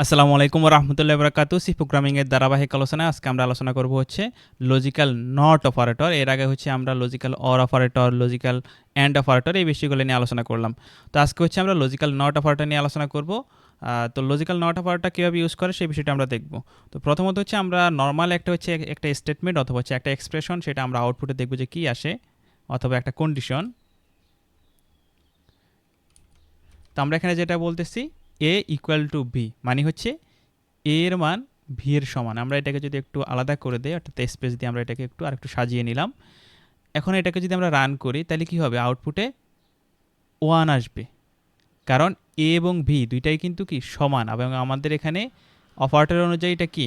আসসালামু আলাইকুম ওয়া রাহমাতুল্লাহি ওয়া বারাকাতুহু। সি প্রোগ্রামিং এর ধারাবাহিক আলোচনায় আজকে আমরা আলোচনা করব হচ্ছে লজিক্যাল নট অপারেটর। এর আগে হচ্ছে আমরা logical or operator, logical and operator এই বিষয়গুলো নিয়ে আলোচনা করলাম। তো আজকে হচ্ছে আমরা লজিক্যাল নট অপারেটর নিয়ে আলোচনা করব। তো লজিক্যাল নট অপারেটর কীভাবে ইউজ করে সেই বিষয়টা আমরা দেখব। তো প্রথমত হচ্ছে আমরা নর্মাল একটা স্টেটমেন্ট অথবা হচ্ছে একটা এক্সপ্রেশন, সেটা আমরা আউটপুটে দেখব যে কী আসে, অথবা একটা কন্ডিশন। তো আমরা এখানে যেটা বলতেছি এ ইকুয়াল টু বি, মানে হচ্ছে এ এর মান ভি এর সমান। আমরা এটাকে যদি একটু আলাদা করে দেই, অর্থাৎ স্পেস দিয়ে আমরা এটাকে একটু আরেকটু সাজিয়ে নিলাম। এখন এটাকে যদি আমরা রান করি তাহলে কি হবে, আউটপুটে 1 আসবে, কারণ এ এবং ভি দুইটাই কিন্তু কি সমান, এবং আমাদের এখানে অপারেটর অনুযায়ী এটা কি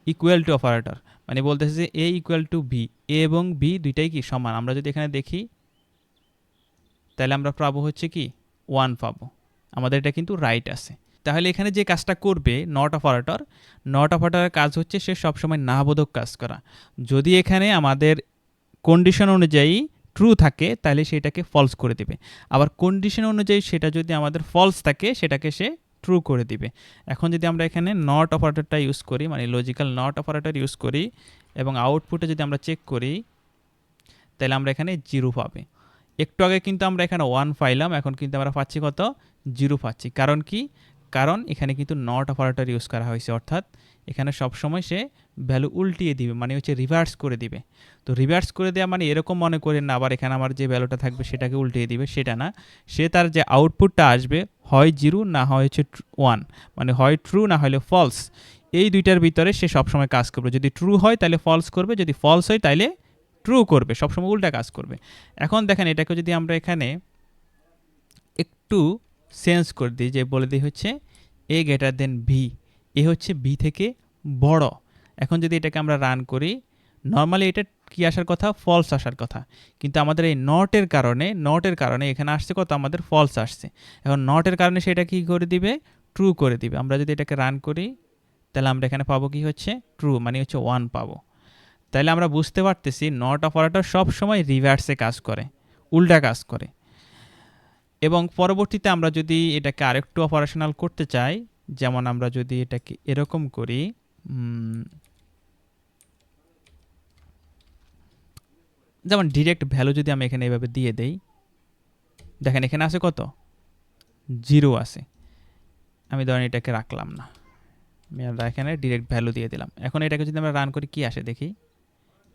ইকুয়াল টু অপারেটর, মানে বলতেছে যে এ ইকুয়াল টু বি, এ এবং বি দুইটাই কি সমান। আমরা যদি এখানে দেখি তাহলে আমরা পাবো হচ্ছে কি 1 পাবো, আমাদের এটা কিন্তু রাইট আছে। তাহলে এখানে যে কাজটা করবে নট অপারেটরের কাজ হচ্ছে সে সবসময় না বোধক কাজ করা। যদি এখানে আমাদের কন্ডিশন অনুযায়ী ট্রু থাকে তাহলে সেটাকে ফলস করে দিবে, আবার কন্ডিশন অনুযায়ী সেটা যদি আমাদের ফলস থাকে সেটাকে সে ট্রু করে দিবে। এখন যদি আমরা এখানে নট অপারেটরটা ইউজ করি, মানে লজিক্যাল নট অপারেটর ইউজ করি, এবং আউটপুটে যদি আমরা চেক করি তাহলে আমরা এখানে 0 পাবে। একটু আগে কিন্তু আমরা এখানে 1 পাইলাম, এখন কিন্তু আমরা পাচ্ছি কত, 0 পাচ্ছি। কারণ কি, কারণ এখানে কিন্তু নট অপারেটর ইউজ করা হয়েছে, অর্থাৎ এখানে সবসময় সে ভ্যালু উল্টিয়ে দিবে, মানে হচ্ছে রিভার্স করে দিবে। তো রিভার্স করে দেওয়া মানে এরকম মনে করেন না আবার এখানে আমার যে ভ্যালুটা থাকবে সেটাকে উল্টিয়ে দিবে, সেটা না। সে তার যে আউটপুটটা আসবে হয় 0 না হয় হচ্ছে 1, মানে হয় ট্রু না হলে ফলস। এই দুইটার ভিতরে সে সবসময় কাজ করবে। যদি ট্রু হয় তাহলে ফলস করবে, যদি ফলস হয় তাহলে ট্রু করবে, সবসময় উল্টা কাজ করবে। এখন দেখেন এটাকে যদি আমরা এখানে একটু চেঞ্জ করে দিই, যে বলে দিই হচ্ছে এ গ্রেটার দেন ভি, এ হচ্ছে ভি থেকে বড়। এখন যদি এটাকে আমরা রান করি, নর্মালি এটা কি আসার কথা, ফলস আসার কথা, কিন্তু আমাদের এই নটের কারণে এখানে আসছে কত, আমাদের ফলস আসছে। এখন নটের কারণে সেটা কি করে দিবে, ট্রু করে দিবে। আমরা যদি এটাকে রান করি তাহলে আমরা এখানে পাবো কি হচ্ছে ট্রু, মানে হচ্ছে 1 পাবো। তাহলে আমরা বুঝতে পারতেছি নট অপারেটর সব সময় রিভার্সে কাজ করে, উল্টা কাজ করে। এবং পরবর্তীতে আমরা যদি এটাকে আরেকটু অপারেশনাল করতে চাই, যেমন আমরা যদি এটাকে এরকম করি, যেমন ডিরেক্ট ভ্যালু যদি আমি এখানে এইভাবে দিয়ে দেই, দেখেন এখানে আছে কত, 0 আছে। আমি ধরেন এটাকে রাখলাম না, আমরা এখানে ডিরেক্ট ভ্যালু দিয়ে দিলাম। এখন এটাকে যদি আমরা রান করি কি আসে দেখি,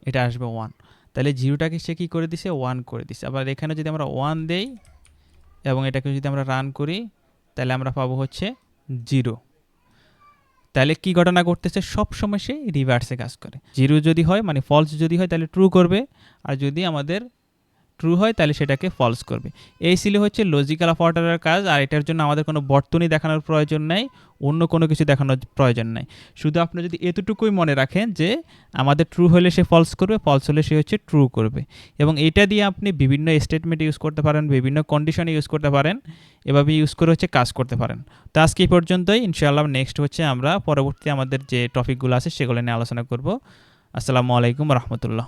এটা আসবে 1। তাহলে 0টাকে সে কী করে দিছে, 1 করে দিছে। আবার এখানে যদি আমরা 1 দেই এবং এটাকে যদি আমরা রান করি তাহলে আমরা পাবো হচ্ছে 0। তাহলে কি ঘটনা ঘটতেছে, সব সময় সে রিভার্সে কাজ করে। 0 যদি হয় মানে ফলস যদি হয় তাহলে ট্রু করবে, আর যদি আমাদের ট্রু হয় তাহলে সেটাকে ফলস করবে। এই ছিল হচ্ছে লজিক্যাল অপারেটরের কাজ। আর এটার জন্য আমাদের কোনো বর্তনী দেখানোর প্রয়োজন নাই, অন্য কোনো কিছু দেখানোর প্রয়োজন নাই। শুধু আপনি যদি এতটুকুই মনে রাখেন যে আমাদের ট্রু হলে সে ফলস করবে, ফলস হলে সে হচ্ছে ট্রু করবে। এবং এটা দিয়ে আপনি বিভিন্ন স্টেটমেন্ট ইউজ করতে পারেন, বিভিন্ন কন্ডিশনে ইউজ করতে পারেন, এভাবে ইউজ করে হচ্ছে কাজ করতে পারেন। তো আজকে এই পর্যন্তই। ইনশাআল্লাহ নেক্সট হচ্ছে আমরা পরবর্তী আমাদের যে টপিকগুলো আছে সেগুলো নিয়ে আলোচনা করব। আসসালামু আলাইকুম রহমতুল্লাহ।